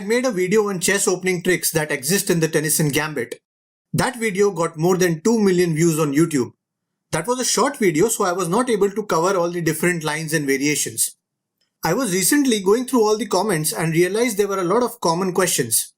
I made a video on chess opening tricks that exist in the Tennyson Gambit. That video got more than 2 million views on YouTube. That was a short video, so I was not able to cover all the different lines and variations. I was recently going through all the comments and realized there were a lot of common questions.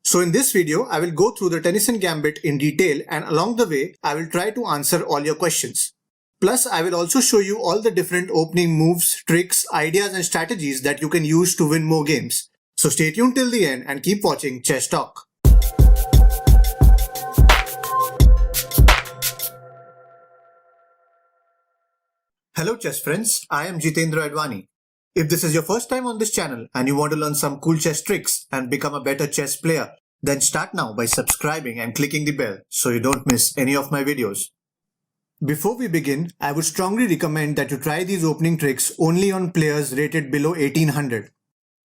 So in this video, I will go through the Tennyson Gambit in detail, and along the way, I will try to answer all your questions. Plus, I will also show you all the different opening moves, tricks, ideas and strategies that you can use to win more games. So stay tuned till the end and keep watching Chess Talk. Hello chess friends, I am Jitendra Advani. If this is your first time on this channel and you want to learn some cool chess tricks and become a better chess player, then start now by subscribing and clicking the bell so you don't miss any of my videos. Before we begin, I would strongly recommend that you try these opening tricks only on players rated below 1800.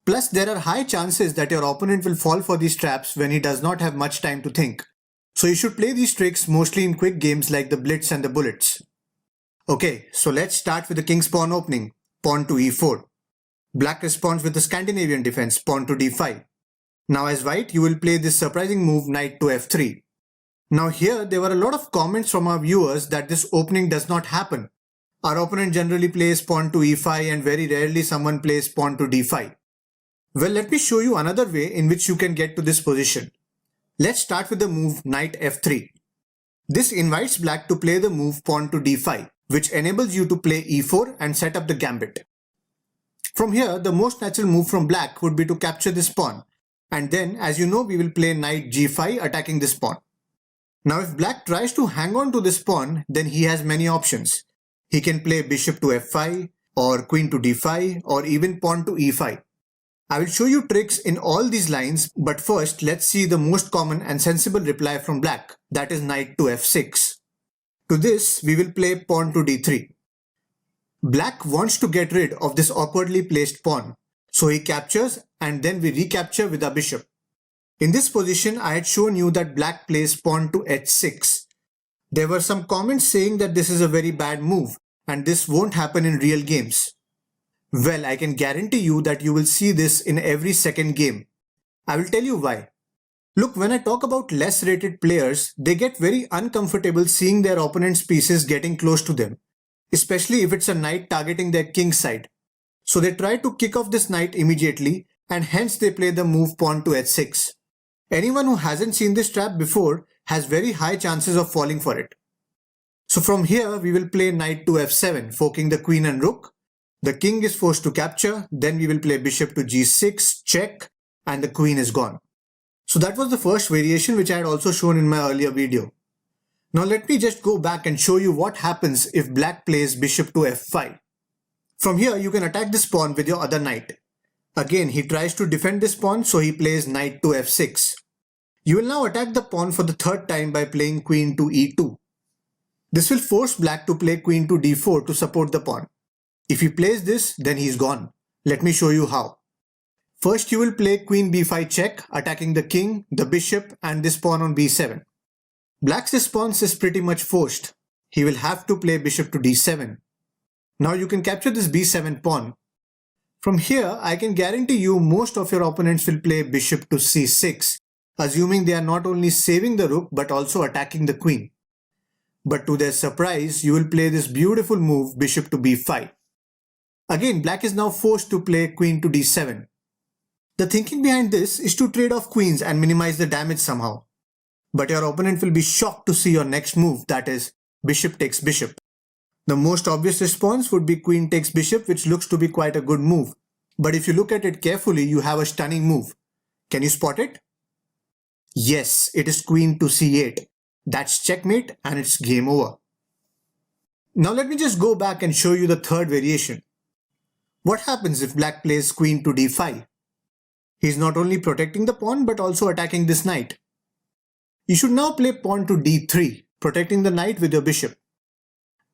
Plus, there are high chances that your opponent will fall for these traps when he does not have much time to think. So you should play these tricks mostly in quick games like the Blitz and the Bullets. Okay, so let's start with the king's pawn opening, pawn to e4. Black responds with the Scandinavian defense, pawn to d5. Now as white, you will play this surprising move, knight to f3. Now here, there were a lot of comments from our viewers that this opening does not happen. Our opponent generally plays pawn to e5 and very rarely someone plays pawn to d5. Well, let me show you another way in which you can get to this position. Let's start with the move knight f3. This invites black to play the move pawn to d5, which enables you to play e4 and set up the gambit. From here, the most natural move from black would be to capture this pawn. And then, as you know, we will play knight g5 attacking this pawn. Now, if black tries to hang on to this pawn, then he has many options. He can play bishop to f5, or queen to d5, or even pawn to e5. I will show you tricks in all these lines, but first let's see the most common and sensible reply from black, that is knight to f6. To this, we will play pawn to d3. Black wants to get rid of this awkwardly placed pawn, so he captures and then we recapture with our bishop. In this position, I had shown you that black plays pawn to h6. There were some comments saying that this is a very bad move and this won't happen in real games. Well, I can guarantee you that you will see this in every second game. I will tell you why. Look, when I talk about less rated players, they get very uncomfortable seeing their opponent's pieces getting close to them, especially if it's a knight targeting their king side. So they try to kick off this knight immediately and hence they play the move pawn to h6. Anyone who hasn't seen this trap before has very high chances of falling for it. So from here we will play knight to f7, forking the queen and rook. The king is forced to capture, then we will play bishop to g6, check, and the queen is gone. So that was the first variation which I had also shown in my earlier video. Now let me just go back and show you what happens if black plays bishop to f5. From here you can attack this pawn with your other knight. Again, he tries to defend this pawn, so he plays knight to f6. You will now attack the pawn for the third time by playing queen to e2. This will force black to play queen to d4 to support the pawn. If he plays this, then he's gone. Let me show you how. First, you will play queen b5 check, attacking the king, the bishop, and this pawn on b7. Black's response is pretty much forced. He will have to play bishop to d7. Now you can capture this b7 pawn. From here, I can guarantee you most of your opponents will play bishop to c6, assuming they are not only saving the rook but also attacking the queen. But to their surprise, you will play this beautiful move bishop to b5. Again, black is now forced to play queen to d7. The thinking behind this is to trade off queens and minimize the damage somehow. But your opponent will be shocked to see your next move, that is, bishop takes bishop. The most obvious response would be queen takes bishop, which looks to be quite a good move. But if you look at it carefully, you have a stunning move. Can you spot it? Yes, it is queen to c8. That's checkmate and it's game over. Now let me just go back and show you the third variation. What happens if black plays queen to d5? He's not only protecting the pawn but also attacking this knight. You should now play pawn to d3, protecting the knight with your bishop.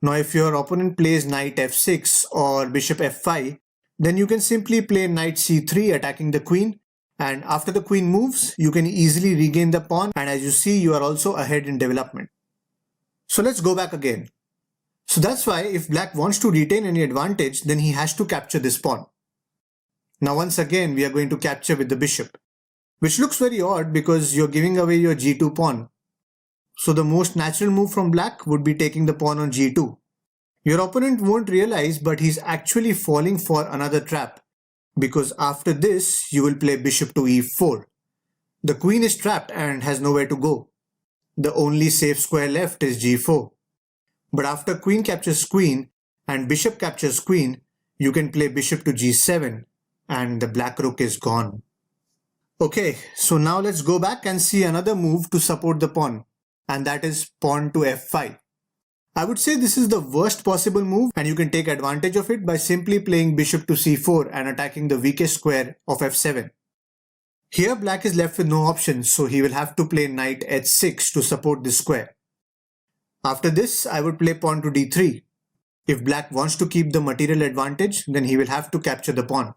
Now if your opponent plays knight f6 or bishop f5, then you can simply play knight c3 attacking the queen, and after the queen moves, you can easily regain the pawn, and as you see, you are also ahead in development. So let's go back again. So that's why if black wants to retain any advantage, then he has to capture this pawn. Now once again, we are going to capture with the bishop. which looks very odd because you're giving away your g2 pawn. So the most natural move from black would be taking the pawn on g2. Your opponent won't realize, but he's actually falling for another trap, because after this you will play bishop to e4. The queen is trapped and has nowhere to go. The only safe square left is g4. But after queen captures queen and bishop captures queen, you can play bishop to g7 and the black rook is gone. Okay, so now let's go back and see another move to support the pawn, and that is pawn to f5. I would say this is the worst possible move, and you can take advantage of it by simply playing bishop to c4 and attacking the weakest square of f7. Here black is left with no options, so he will have to play knight h6 to support this square. After this, I would play pawn to d3. If black wants to keep the material advantage, then he will have to capture the pawn.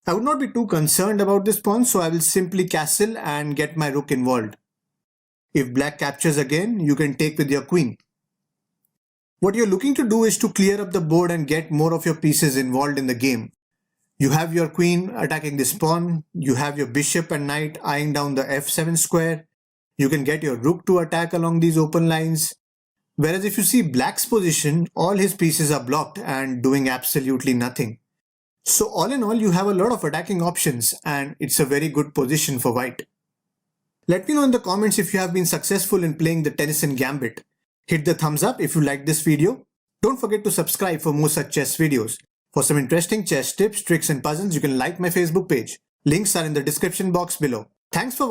I would not be too concerned about this pawn, so I will simply castle and get my rook involved. If black captures again, you can take with your queen. What you're looking to do is to clear up the board and get more of your pieces involved in the game. You have your queen attacking this pawn, you have your bishop and knight eyeing down the f7 square, you can get your rook to attack along these open lines. Whereas if you see black's position, all his pieces are blocked and doing absolutely nothing. So all in all, you have a lot of attacking options and it's a very good position for white. Let me know in the comments if you have been successful in playing the Tennyson Gambit. Hit the thumbs up if you liked this video. Don't forget to subscribe for more such chess videos. For some interesting chess tips, tricks and puzzles, you can like my Facebook page. Links are in the description box below. Thanks for watching.